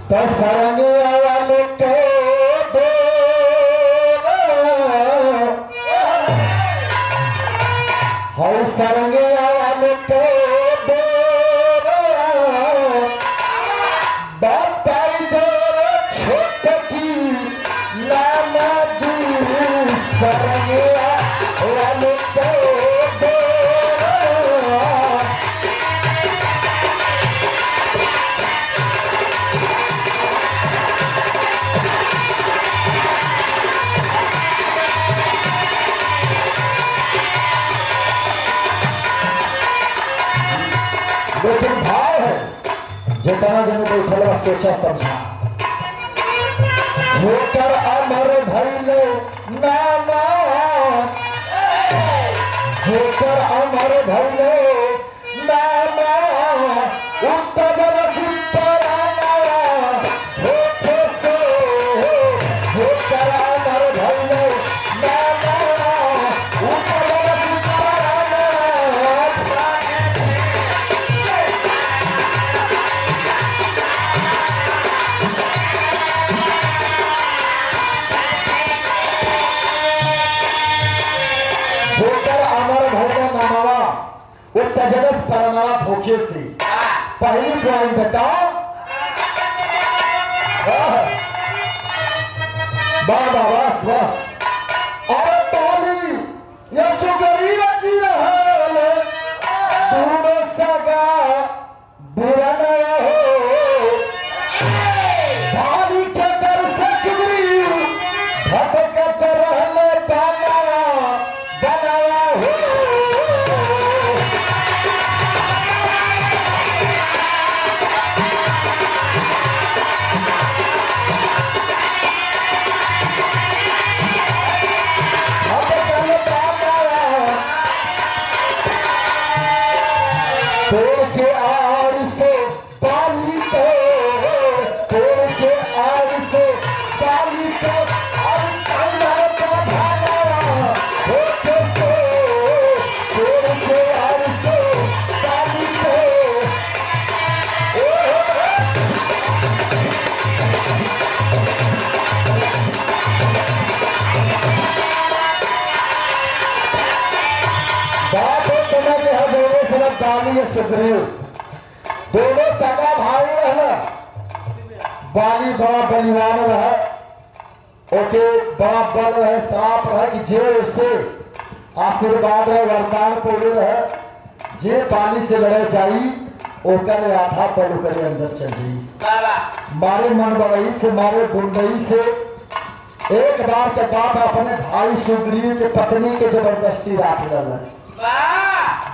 तो सरंगिया वाले के दे हर सरंगिया वाले के दे बताई दे छोट की नाना जी सरंगिया वाले के दे लेकिन भाव है जितना जन बैठल सोचा समझा जोकर अमर भैले नामा जोकर अमर भैले नामा उसका जन सिपराना होठे से जोकर अमर भैले नामा उसका जन सिपराना तजलस परमावा धोखे से पहली ड्राइंग बताओ बाबा बस बस अरे पाली ये सुगरी जी रहा दोनों सगा बुरा न हो पाली के दर से सुगरी भटकत रहले बनावा बनावा हो तोड़ के आड़ से पाली को तोड़ के आड़ से पाली को अब कल्ला का भागा होके से तोड़ के आड़ से पाली को बात तुम्हें के हजोरे से बाली सुग्रीव दोनों सगा भाई रहना बाली बड़ा बलिवान रहा ओके बड़ा बल रहे श्राप रहे कि जे उससे आशीर्वाद रहे वरदान पौड़े रहे जे बाली से लड़े जाई ओकर आधा बल करे अंदर चल जाई मारे मन बड़ई से मारे गुंडई से एक बार के बाद अपने भाई सुग्रीव के पत्नी के जबरदस्ती राख डाला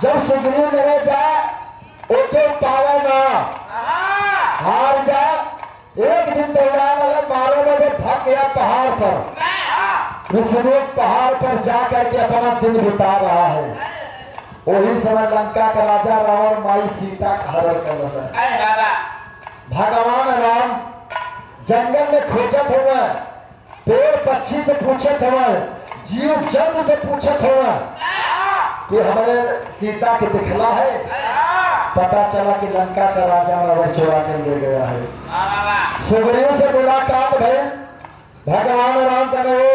जब सुग्रीव लड़े जाए ओके पावे ना हार जा एक दिन दौड़ा लगा 12 बजे थक गया पहाड़ पर ऋषिमुख पहाड़ पर जा करके अपना दिन बिता रहा है वही समय लंका का राजा रावण माई सीता का हरण कर रहा है भगवान राम जंगल में खोजत हुआ पेड़ पक्षी से पूछत हुआ जीव जंतु से पूछत हुआ कि हमारे सीता के दिखला है पता चला कि लंका का राजा रावण चुरा कर ले गया है सुग्रीव से मुलाकात भई भगवान राम कहे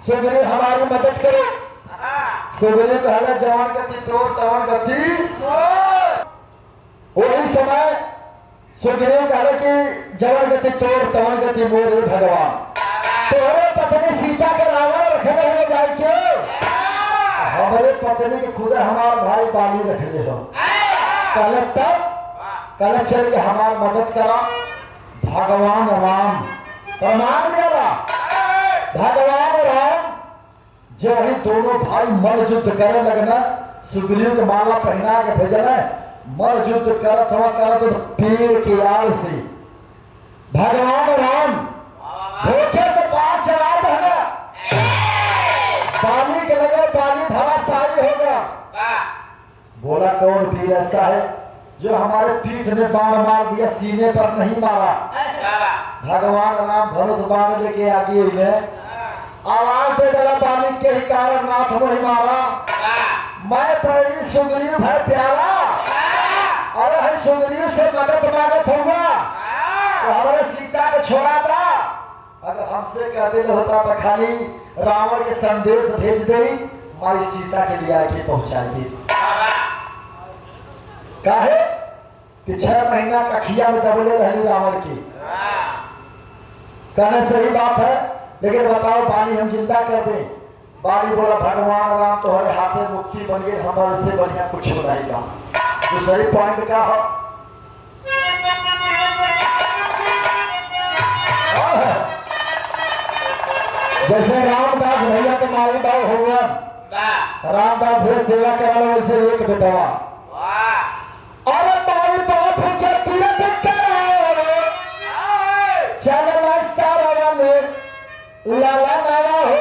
सुग्रीव हमारी मदद करो सुग्रीव कहला जवान गति तोड़ तवन गति वही समय सुग्रीव कहला कि जवान गति तोड़ तवन गति मोर भगवान तोरे पत्नी सीता के रावण रखले हो जाए क्यों हमारे पत्नी के खुद हमार भाई बाली रखले हो कहले तब कहले चल के हमार मदद करा भगवान राम प्रमाण मिला भगवान राम जब ही दोनों भाई मल युद्ध करे लगना सुग्रीव के माला पहना के भेजल मल युद्ध करत हुआ करत पेड़ के आड़ से भगवान राम धोखे से पार चला देना बाली के लगे बाली धराशायी होगा बोला कौन वीर ऐसा है जो हमारे पीठ में बाण मार दिया सीने पर नहीं मारा भगवान राम धनुष बाण लेके आगे में आवाज दे जरा बाली के ही कारण नाथ वही मारा मैं पहली सुग्रीव है प्यारा अरे है सुग्रीव से मदद मांगत होगा तो हमारे छोड़ा था। अगर हमसे कह दिल होता तो खाली रावण के संदेश भेज दे, माई सीता के लिए आके पहुंचाई दी। काहे कि 6 महीना कखिया में दबले रही रावण की। कहने सही बात है, लेकिन बताओ बाली हम चिंता कर दें। बाली बोला भगवान राम तुम्हारे हाथे मुक्ति बन गई, हमारे से बढ़िया कुछ हो रहेगा। दूसरी पॉइंट का हो, जैसे रामदास भैया के माई बाबू हो गया, रामदास भैया सेवा करा लो, वैसे एक बेटवा और माई बाप के तीरथ कराओ, चल सारा में लाला नावा हो,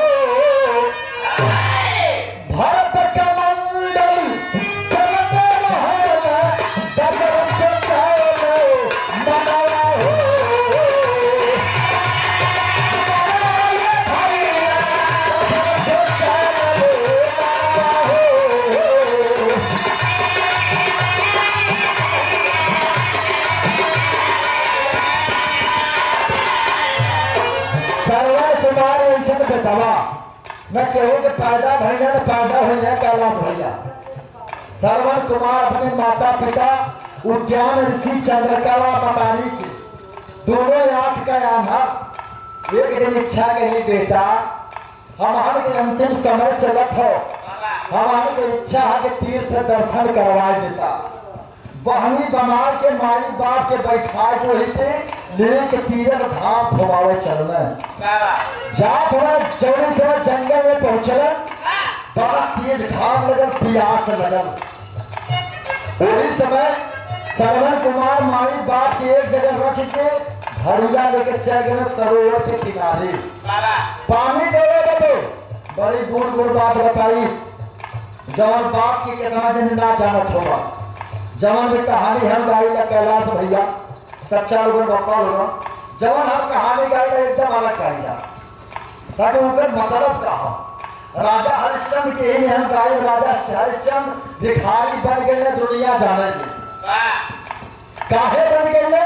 भरत के मंडली चलते रहे, दशरथ के चावल मनावा हो। बेटवा मैं कहूँ कि पैदा भैया तो पैदा हो जाए कैलाश भैया। श्रवण कुमार अपने माता पिता उद्यान ऋषि चंद्रकला बतानी की दोनों आंख का आधा। एक दिन इच्छा कही बेटा हमारे के अंतिम समय चलत हो, हमारे की इच्छा है कि तीर्थ दर्शन करवा देता। बहनी बना के माई बाप के बैठा के वहीं पे लेके तीरथ धाम घुमावे चलना। जात में चौड़ी से जंगल में पहुंचल, बड़ा तेज घाम लगल, प्यास लगल। वही समय श्रवण कुमार माई बाप के एक जगह रख के घड़िया लेके चल गए सरोवर के किनारे पानी देवे बदे। बड़ी गुड़ गुड़ बात बताई, जवन बाप की कितना दिन ना जानत होगा। जवन में कहानी हम गाई ला कैलाश भैया सच्चा लोग बप्पा लोग, जवन हम कहानी गाई ला एकदम अलग गाई ला, ताकि उनका मतलब का हो। राजा हरिश्चंद्र के ही हम गाई, राजा हरिश्चंद्र भिखारी बन गए दुनिया जाने काहे बन गए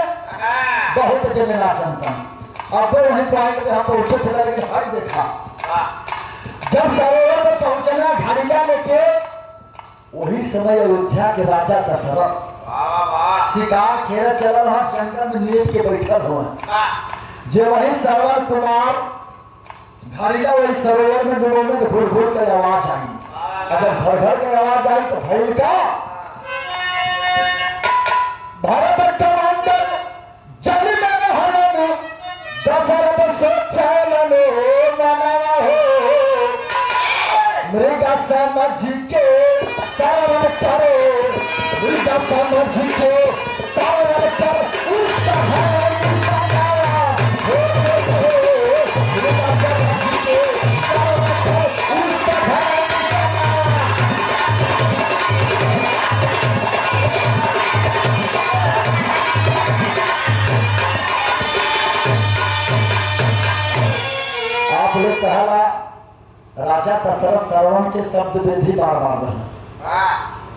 बहुत जगह जनता। अब वही पॉइंट पे हम पहुंचे थे, लेकिन हाय देखा जब सरोवर में पहुंचना घड़िया लेके, वही समय अयोध्या के राजा दशरथ शिकार खेल चल रहा जंगल में लेट के बैठल हो। जे वही श्रवण कुमार घड़िया वही सरोवर में डूबे तो घुर घुर के आवाज आई। अगर घर घर के आवाज आई तो भैल का भारत का अंदर जल में हलन दशरथ सोचलन मनावा हो, मृगा समझ के श्रवण करो, मृगा समझ के श्रवण कर उसका हरण सगावा हो, मृगा समझ के श्रवण कर उसका हरण आप लोग कहला राजा दशरथ श्रवण के शब्द विधि बार बार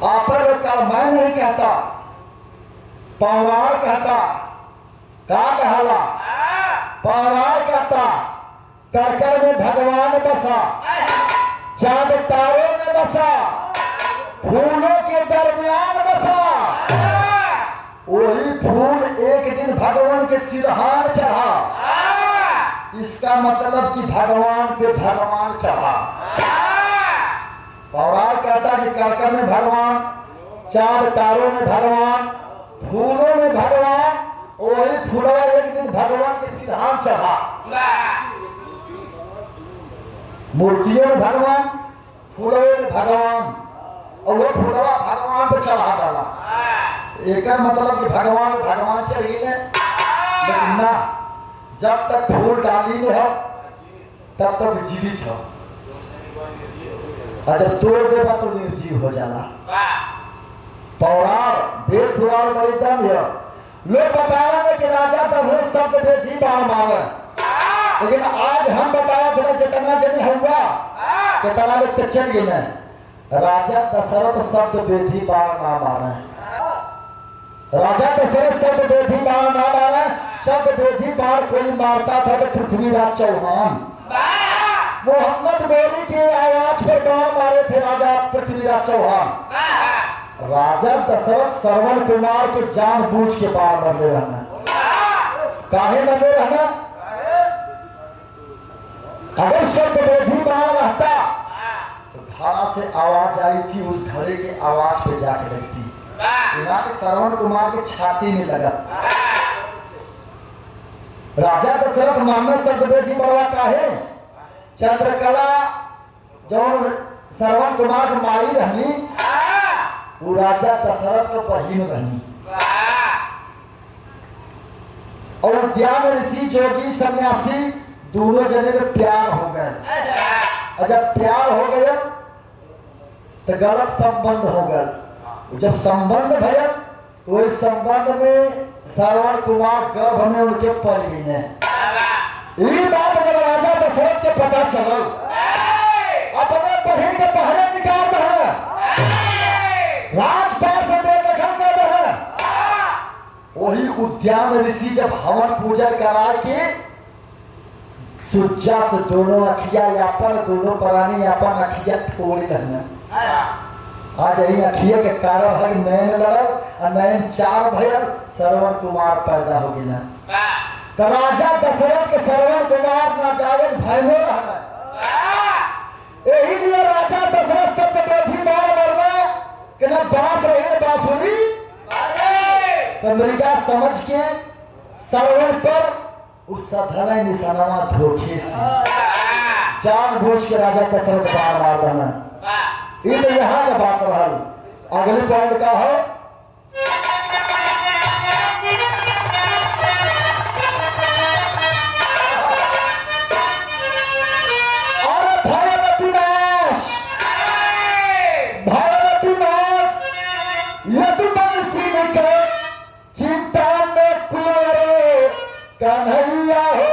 आप लोग का मैं नहीं कहता, पौराण कहता। क्या कहला पौराण कहता, करकर में भगवान बसा, चांद तारों में बसा, फूलों के दरमियान बसा। वही फूल एक दिन भगवान के सिरहार चढ़ा, इसका मतलब कि भगवान पे भगवान चढ़ा। पौराण कहता कि करकर में भगवान, चांद तारों में भगवान, फूलों में भगवान, वही फूलवा एक दिन भगवान के सिरहार चढ़ा। मूर्तियों में भगवान, फूलों में भगवान, और वो फूलवा भगवान पे चढ़ा डाला। एक मतलब कि भगवान भगवान से ही ने, लेकिन ना, जब तक फूल डाली में हो तब तक जीवित हो, और जब तोड़ देगा तो निर्जीव हो जाना। पौराण वेद पुराण बड़ी दम है। लोग बतावे कि राजा दशरथ शब्द वेदी बाण मांगे, लेकिन आज हम बताया थे जितना जनी हुआ कितना लोग तो चल गए। राजा दशरथ शब्द वेदी बाण ना मारे। राजा दशरथ शब्द बेधी बाण ना मारा। शब्द बेधी बाण कोई मारता था तो पृथ्वीराज चौहान मोहम्मद गोरी के आवाज पर बाण मारे थे राजा पृथ्वीराज चौहान। राजा दशरथ श्रवण कुमार के जानबूझ के बाण मरने रहना। काहे मरने रहना? अगर शब्द बेधी बाण रहता तो धारा से आवाज आई थी, उस धरे की आवाज पे जाके लगती। श्रवण कुमार के छाती में लगा। राजा दशरथ मानस शब्द बेधी मरवा काहे? चंद्रकला जो श्रवण कुमार की माई रहनी, वो राजा दशरथ को बहिन रहनी। और उद्यान ऋषि जोगी सन्यासी दोनों जने में प्यार हो गए। और जब प्यार हो गया तो गलत संबंध हो गया। जब संबंध भया तो इस संबंध में श्रवण कुमार गर्भ में उनके पड़ गई। ये बात जब राजा दशरथ के पता चला, अपने बहन के पहरे निकाल रहे, राजपाल से बेदखल कर रहे। वही उद्यान ऋषि जब हवन पूजा करा के सुज्जा से दोनों अखिया यापन, दोनों प्राणी यापन अखिया फोड़ रहना। आज यही अखिया के कारण हर नैन लड़ल और नैन चार भयल, श्रवण कुमार पैदा हो गया। तो राजा दशरथ के श्रवण कुमार नाजायज भयने रहना। यही लिए राजा दशरथ शब्द बेधी बाण मरना कि न बांस रहे बांसुरी। तो मृगा समझ के श्रवण पर उस धन निशाना धोखे से जानबूझ के राजा दशरथ बाण मार देना। ये तो यहाँ का बात रहा। अगले पॉइंट का हो चिंता में कुंवरे कन्हैया हो।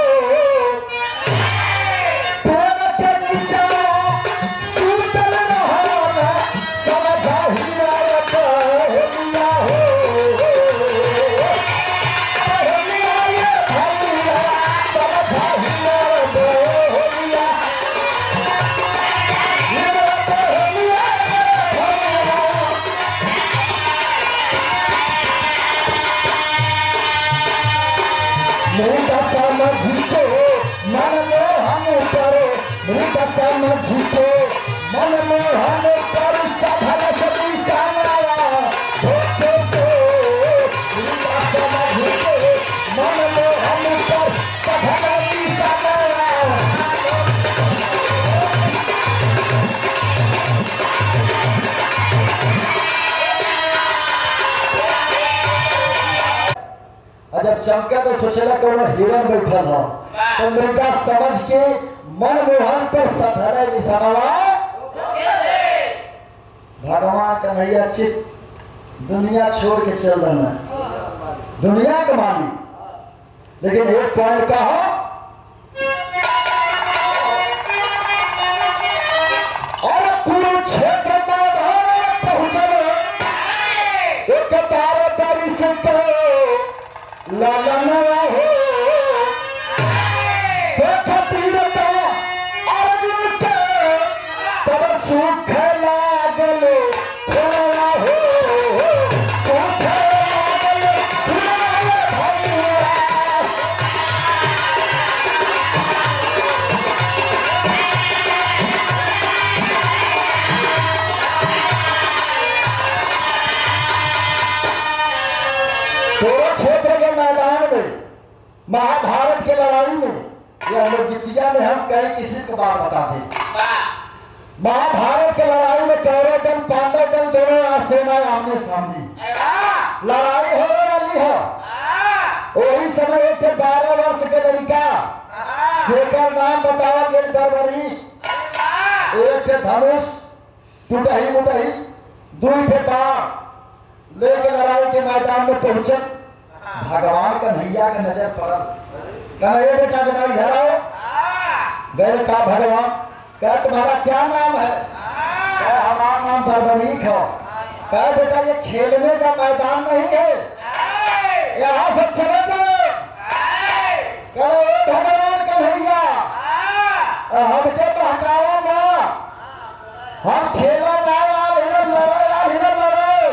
जब चमका तो सोचेला कोनो हिरण बैठल हो, तो मृगा समझ के मनमोहन पर सधरे निशानवा। भगवान कन्हैया चित दुनिया छोड़ के चल देना, दुनिया का मालिक। लेकिन एक पॉइंट का हो, और कुरुक्षेत्र मैदान पहुंचल एक 12 बरिस के ललनवा हो। देख वीरता अर्जुन के तब सुख लागल फुलवा हो। सुख लागल फुलवा भैया। तोरो क्षेत्र के मैदान में महाभारत के लड़ाई में, ये हम लोग गीतिया में हम कहीं किसी को बात बता दें। महाभारत के लड़ाई में कौरव दल पांडव दल दोनों सेना आमने सामने लड़ाई हो रही हो। वही समय एक 12 वर्ष के लड़का जेकर नाम बतावा गेल बरबरी, एक धनुष टूटही मुटही, 2 बाण लेके लड़ाई के मैदान में पहुंचे। भगवान कन्हैया के नजर पड़ल। कन्हैया बेटा जरा इधर आओ। गए का भगवान, क्या तुम्हारा क्या नाम है? क्या हमारा नाम बरबरीक है। क्या बेटा ये खेलने का मैदान नहीं है, यहाँ से चले जाओ। कहो भगवान कन्हैया हमके बहकाओ ना, हम खेला ना यार, हिरन लड़ो यार, हिरन लड़ो।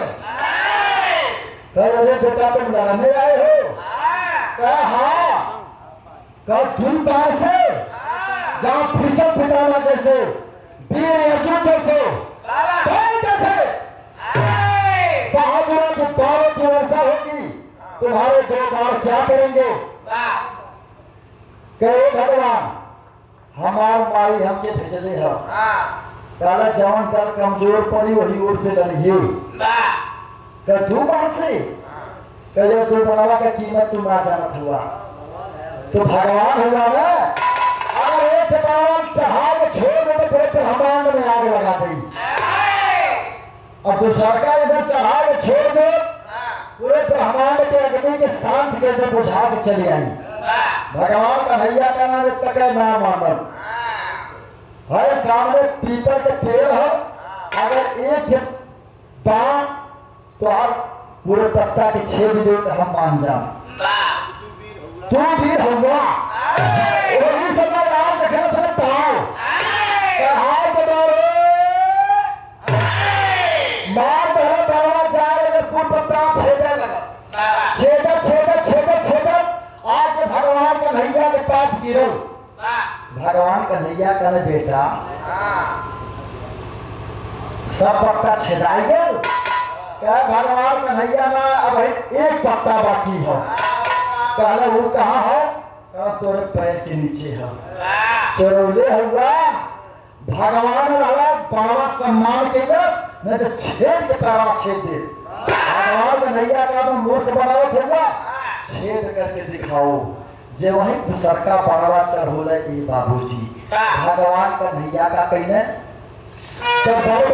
कहो अरे बेटा तुम लड़ने आए हो? कहा हाँ। कहो तुम बाहर से जहाँ भीषम पितामह जैसे, वीर अर्जुन जैसे, कौन जैसे बहादुरों की बाणों की वर्षा होगी, तुम्हारे दो बाण क्या करेंगे? कहे भगवान हमार माई हमके भेजले है, काला जवान दल कमजोर पड़ी वही ओर से लड़िए। कह दो बाण से? कहे दो बाणवा का कीमत तुम ना जानत हुआ, तो भगवान हुआ ना। अगर एक बाण चढ़ा के छोड़ दे तो पूरे ब्रह्मांड में आग लगा देगी, और दूसरा का इधर चढ़ा के छोड़ दे पूरे ब्रह्मांड के अग्नि के शांत के अंदर बुझा के चली आई। भगवान कन्हैया का नाम एक तक नाम मानव है। सामने पीपल के पेड़ है, अगर एक बाण तो आप पूरे पत्ता के छेद दे तो हम मान जा तू वीर होगा। वही सब राम देखना सकता हूं कहां के बारे मार दो बाबा जाए अगर कोई पत्ता छेदा लगा, छेदा छेदा छेदा छेदा आज भगवान कन्हैया के पास गिरो। भगवान कन्हैया कहने बेटा सब पत्ता छेदाई गए? क्या भगवान कन्हैया ना अब एक पत्ता बाकी है। कहले वो कहाँ है? कहा तोरे पैर के नीचे है। चोरौले हुआ भगवान वाला बड़ा सम्मान के नहीं तो छेद के तारा छेद दे। भगवान कन्हैया का तो मूर्ख बनावत होगा, छेद करके दिखाओ। जे वही दूसरका बड़वा चढ़ोले बाबूजी भगवान कन्हैया का कहने तो बहुत